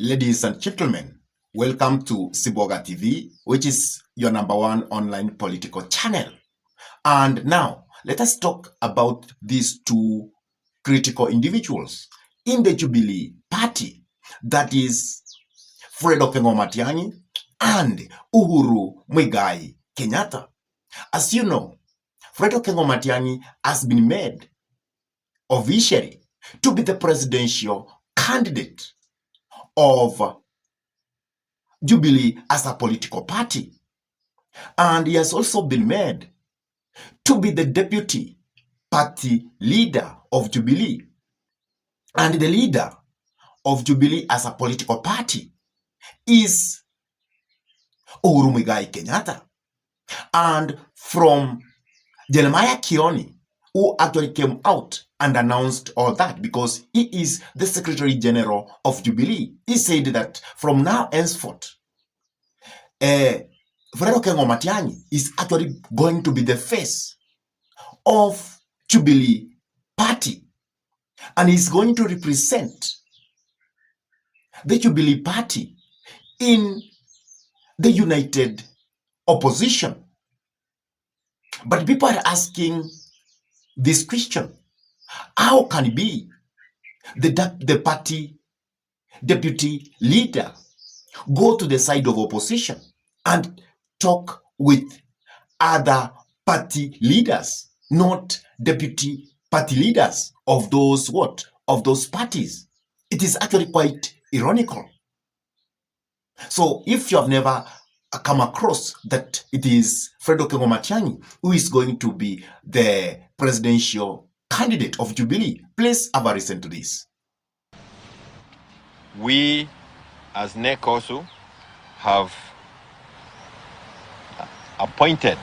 Ladies and gentlemen, welcome to Siboga TV, which is your #1 online political channel. And now, let us talk about these two critical individuals in the Jubilee party, that is Fred Matiang'i and Uhuru Muigai Kenyatta. As you know, Fred Matiang'i has been made officially to be the presidential candidate of Jubilee as a political party. And he has also been made to be the deputy party leader of Jubilee. And the leader of Jubilee as a political party is Uhuru Muigai Kenyatta. And from Jeremiah Kioni, who actually came out and announced all that because he is the Secretary General of Jubilee, he said that from now henceforth, Fred Matiang'i is actually going to be the face of Jubilee party, and he's going to represent the Jubilee party in the united opposition. But people are asking this question: how can it be the party deputy leader go to the side of opposition and talk with other party leaders, not deputy party leaders of those parties? It is actually quite ironical. So if you have never come across that it is Fred Matiang'i who is going to be the presidential candidate of Jubilee, please have a listen to this. We as NEC also have appointed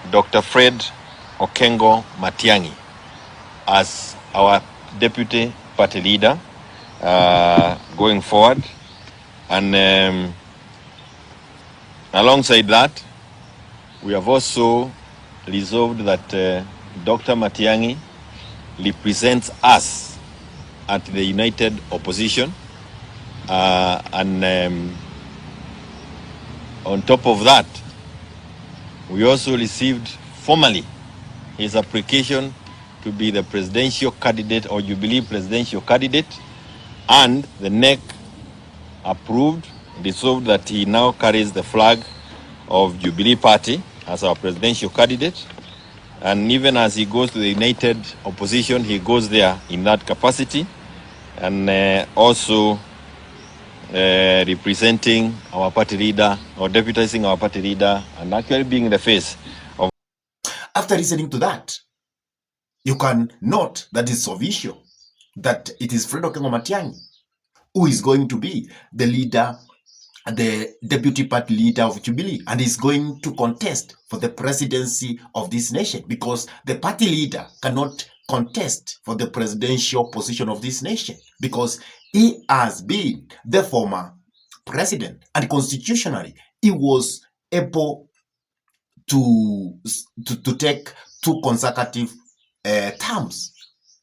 Dr. Fred Okengo Matiang'i as our deputy party leader going forward. And alongside that, we have also resolved that Dr. Matiang'i represents us at the united opposition. And on top of that, we also received formally his application to be the presidential candidate or Jubilee presidential candidate, and the NEC approved, resolved that he now carries the flag of Jubilee Party as our presidential candidate. And even as he goes to the united opposition, he goes there in that capacity, and also representing our party leader or deputizing our party leader and actually being the face of. After listening to that, you can note that it's official that it is Fred Matiang'i who is going to be the leader, the deputy party leader of Jubilee, and is going to contest for the presidency of this nation, because the party leader cannot contest for the presidential position of this nation because he has been the former president, and constitutionally he was able to take 2 consecutive terms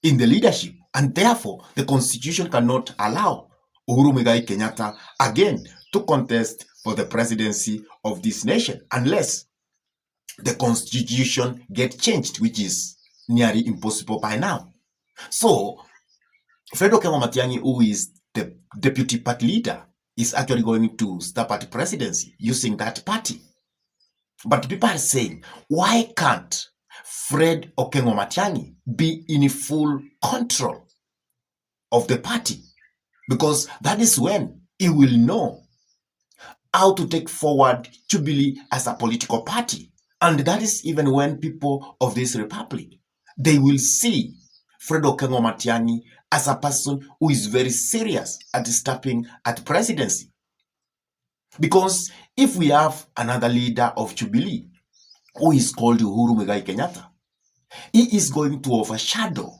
in the leadership, and therefore the constitution cannot allow Uhuru Muigai Kenyatta again to contest for the presidency of this nation unless the constitution gets changed, which is nearly impossible by now. So Fred Matiang'i, who is the deputy party leader, is actually going to start at the presidency using that party. But people are saying, why can't Fred Matiang'i be in full control of the party? Because that is when he will know how to take forward Jubilee as a political party. And that is even when people of this republic, they will see Fred Matiang'i as a person who is very serious at stepping at presidency. Because if we have another leader of Jubilee who is called Uhuru Muigai Kenyatta, he is going to overshadow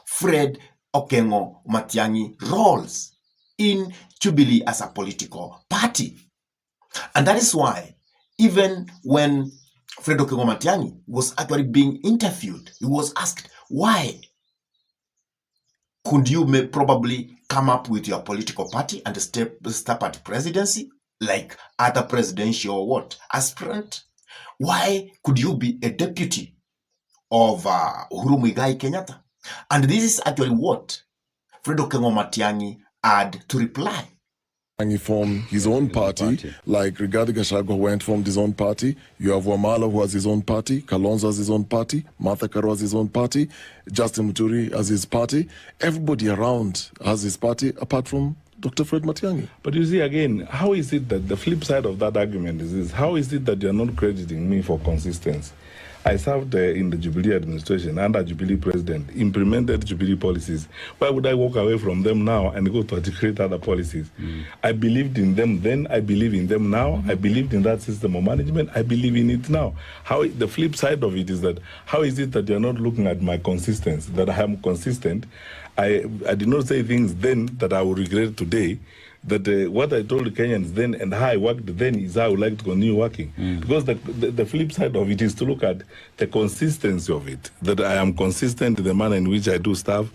Fred Matiang'i roles in Jubilee as a political party. And that is why even when Fred Matiang'i was actually being interviewed, he was asked, why could you may probably come up with your political party and step at presidency like other presidential what aspirant? Why could you be a deputy of Uhuru Muigai Kenyatta? And this is actually what Fred Okengo Matiangi had to reply. He formed his own party, like Rigathi Gachagua went formed his own party. You have Wamala who has his own party, Kalonzo has his own party, Martha Karua has his own party, Justin Muturi has his party. Everybody around has his party apart from Dr. Fred Matiangi. But you see, again, how is it that the flip side of that argument is this? How is it that you're not crediting me for consistency? I served in the Jubilee administration under Jubilee president, implemented Jubilee policies. Why would I walk away from them now and go to articulate other policies? I believed in them then, I believe in them now. I believed in that system of management, I believe in it now. How the flip side of it is that, how is it that you're not looking at my consistency, that I am consistent? I did not say things then that I will regret today. That what I told the Kenyans then and how I worked then is how I would like to continue working. Because the flip side of it is to look at the consistency of it, that I am consistent in the manner in which I do stuff.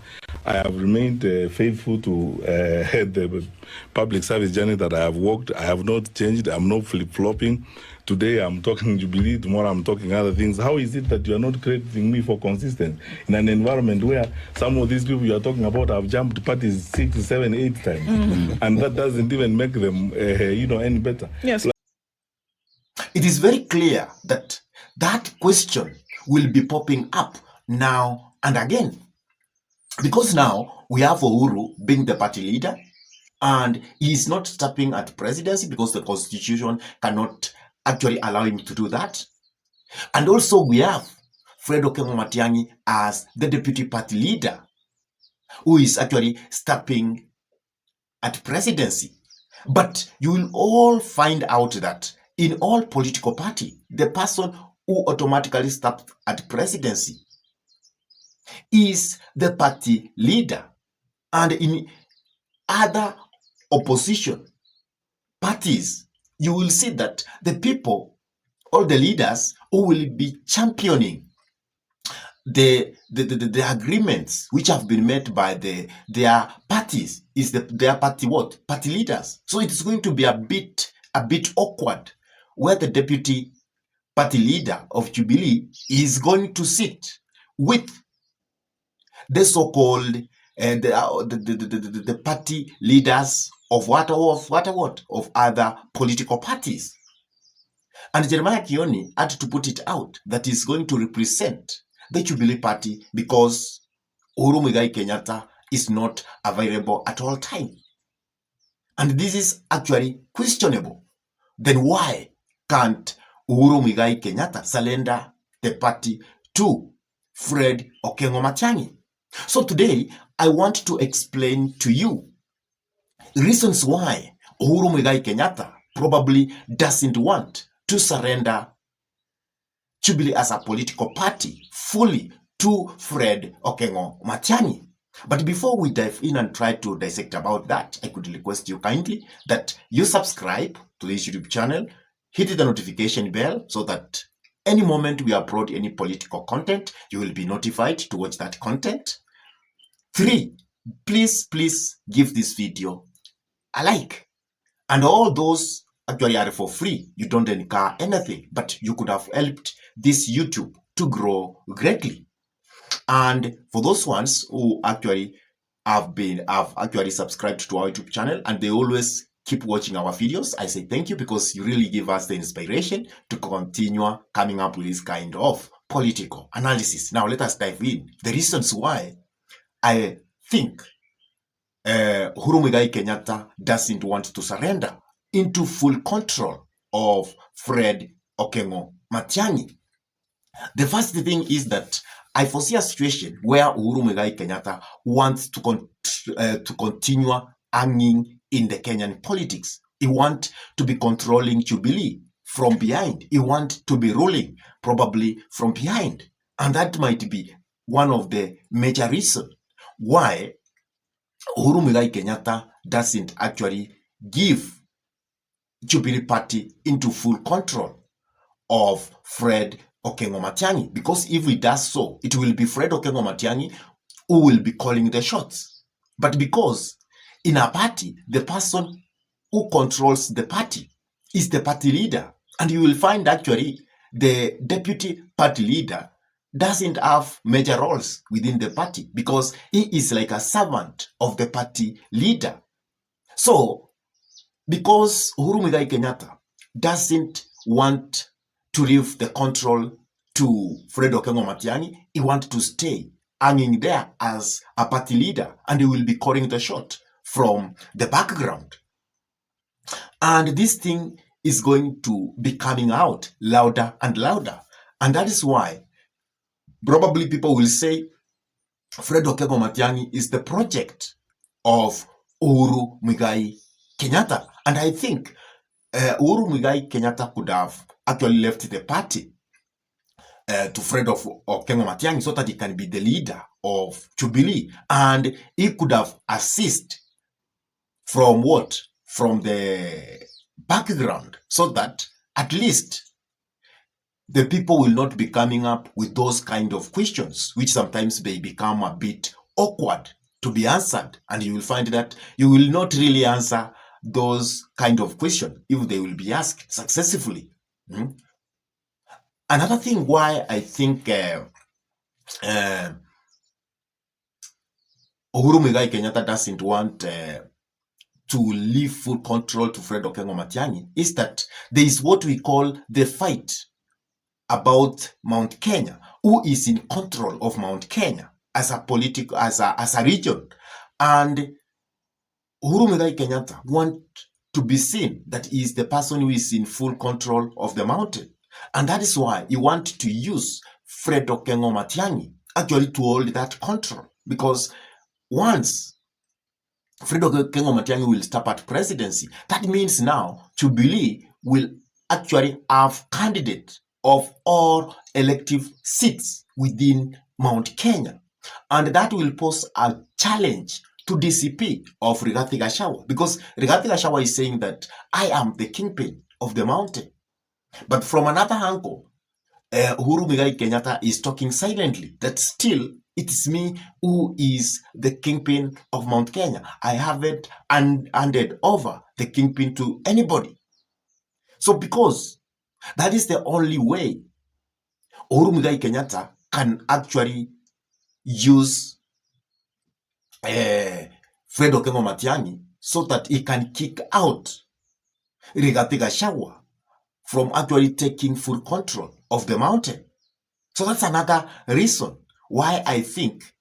I have remained faithful to the public service journey that I have walked. I have not changed. I'm not flip-flopping. Today I'm talking Jubilee, tomorrow I'm talking other things. How is it that you are not crediting me for consistency in an environment where some of these people you are talking about have jumped parties 6, 7, 8 times, and that doesn't even make them, any better? Yes. It is very clear that that question will be popping up now and again, because now we have Uhuru being the party leader, and he is not stepping at presidency because the constitution cannot actually allow him to do that. And also we have Fred Okengo Matiangi as the deputy party leader, who is actually stepping at presidency. But you will all find out that in all political party, the person who automatically steps at presidency is the party leader. And in other opposition parties, you will see that the people, all the leaders who will be championing the agreements which have been made by their parties is their party what? Party leaders. So it's going to be a bit awkward where the deputy party leader of Jubilee is going to sit with the so-called the party leaders of of other political parties. And Jeremiah Kioni had to put it out that he's going to represent the Jubilee party because Uhuru Muigai Kenyatta is not available at all times. And this is actually questionable. Then why can't Uhuru Muigai Kenyatta surrender the party to Fred Okengo Matiangi? So today, I want to explain to you reasons why Uhuru Muigai Kenyatta probably doesn't want to surrender Jubilee as a political party fully to Fred Okengo Matiangi. But before we dive in and try to dissect about that, I could request you kindly that you subscribe to this YouTube channel, hit the notification bell so that any moment we upload any political content, you will be notified to watch that content. 3, please give this video a like. And all those actually are for free. You don't incur anything, but you could have helped this YouTube to grow greatly. And for those ones who actually have actually subscribed to our YouTube channel and they always keep watching our videos, I say thank you because you really give us the inspiration to continue coming up with this kind of political analysis. Now let us dive in. The reasons why I think Uhuru Muigai Kenyatta doesn't want to surrender into full control of Fred Okengo Matiangi. The first thing is that I foresee a situation where Uhuru Muigai Kenyatta wants to continue hanging in the Kenyan politics. He wants to be controlling Jubilee from behind. He wants to be ruling probably from behind. And that might be one of the major reasons why Uhuru Muigai Kenyatta doesn't actually give Jubilee party into full control of Fred Okengo Matiangi. Because if he does so, it will be Fred Okengo Matiangi who will be calling the shots. But because in a party, the person who controls the party is the party leader. And you will find actually the deputy party leader doesn't have major roles within the party because he is like a servant of the party leader. So, because Uhuru Muigai Kenyatta doesn't want to leave the control to Fred Okengo Matiang'i, he wants to stay hanging there as a party leader, and he will be calling the shot from the background. And this thing is going to be coming out louder and louder. And that is why probably people will say Fred Okengo Matiang'i is the project of Uhuru Muigai Kenyatta. And I think Uhuru Muigai Kenyatta could have actually left the party to Fred Okengo Matiang'i so that he can be the leader of Jubilee. And he could have assist from what? From the background, so that at least the people will not be coming up with those kind of questions, which sometimes may become a bit awkward to be answered. And you will find that you will not really answer those kind of questions if they will be asked successfully. Another thing why I think Uhuru Muigai Kenyatta doesn't want to leave full control to Fred Okengo Matiang'i is that there is what we call the fight about Mount Kenya. Who is in control of Mount Kenya as a political, as a region? And Uhuru Muigai Kenyatta want to be seen that he is the person who is in full control of the mountain. And that is why he want to use Fred Okengo Matiang'i actually to hold that control. Because once Fred Okengo Matiang'i will stop at presidency, that means now Jubilee will actually have candidate of all elective seats within Mount Kenya. And that will pose a challenge to DCP of Rigathi Gachagua, because Rigathi Gachagua is saying that I am the kingpin of the mountain. But from another angle, Uhuru Muigai Kenyatta is talking silently that still it is me who is the kingpin of Mount Kenya. I haven't handed over the kingpin to anybody. So because that is the only way Uhuru Muigai Kenyatta can actually use Fred Okengo Matiang'i so that he can kick out Rigathi Gachagua from actually taking full control of the mountain. So that's another reason why I think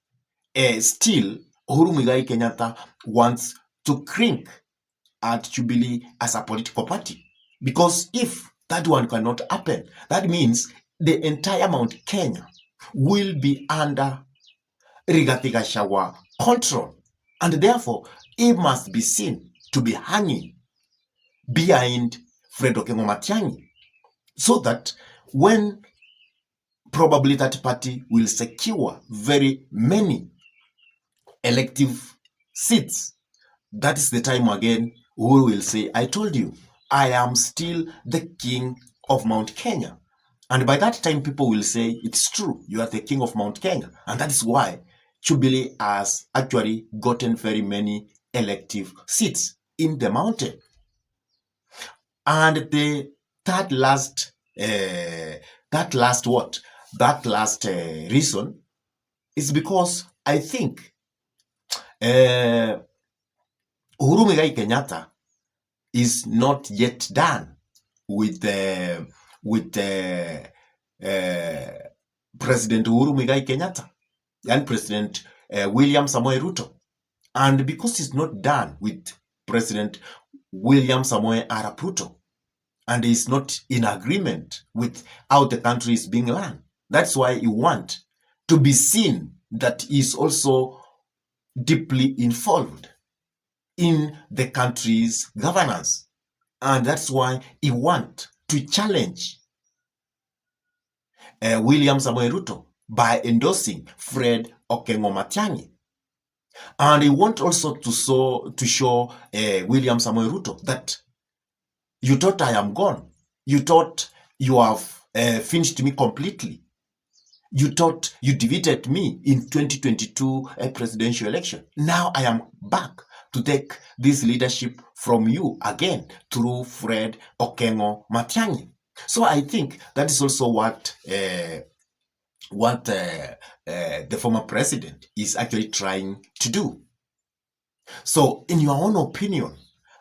still Uhuru Muigai Kenyatta wants to clink at Jubilee as a political party. Because if that one cannot happen, that means the entire Mount Kenya will be under Rigathi Gachagua control. And therefore, he must be seen to be hanging behind Fred Okengo Matiang'i, so that when probably that party will secure very many elective seats, that is the time again Uhuru will say, I told you, I am still the king of Mount Kenya. And by that time, people will say, it's true, you are the king of Mount Kenya. And that is why Jubilee has actually gotten very many elective seats in the mountain. And the third last, reason is because I think Uhuru Muigai Kenyatta is not yet done with President Uhuru Muigai Kenyatta and President William Samoei Ruto. And because he's not done with President William Samoei Arap Ruto, and is not in agreement with how the country is being run, that's why he wants to be seen that he is also deeply involved in the country's governance. And that's why he wants to challenge William Samoei Ruto by endorsing Fred Okengo Matiang'i. And he wants also to show William Samoei Ruto that you thought I am gone. You thought you have finished me completely. You thought you defeated me in 2022 presidential election. Now I am back to take this leadership from you again through Fred Okengo Matiangi. So I think that is also what the former president is actually trying to do. So in your own opinion,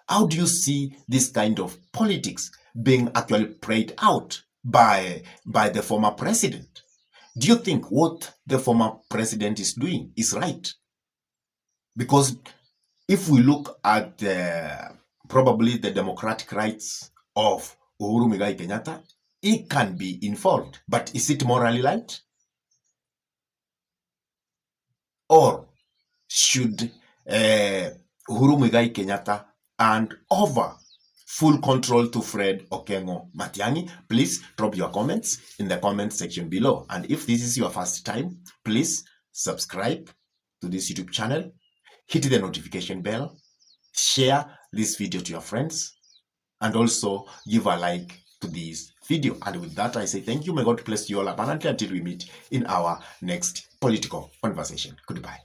how do you see this kind of politics being actually played out by the former president? Do you think what the former president is doing is right? Because if we look at probably the democratic rights of Uhuru Muigai Kenyatta, he can be involved, but is it morally right? Or should Uhuru Muigai Kenyatta hand over full control to Fred Okengo Matiangi? Please drop your comments in the comment section below. And if this is your first time, please subscribe to this YouTube channel, hit the notification bell, share this video to your friends, and also give a like to this video. And with that, I say thank you. May God bless you all abundantly until we meet in our next political conversation. Goodbye.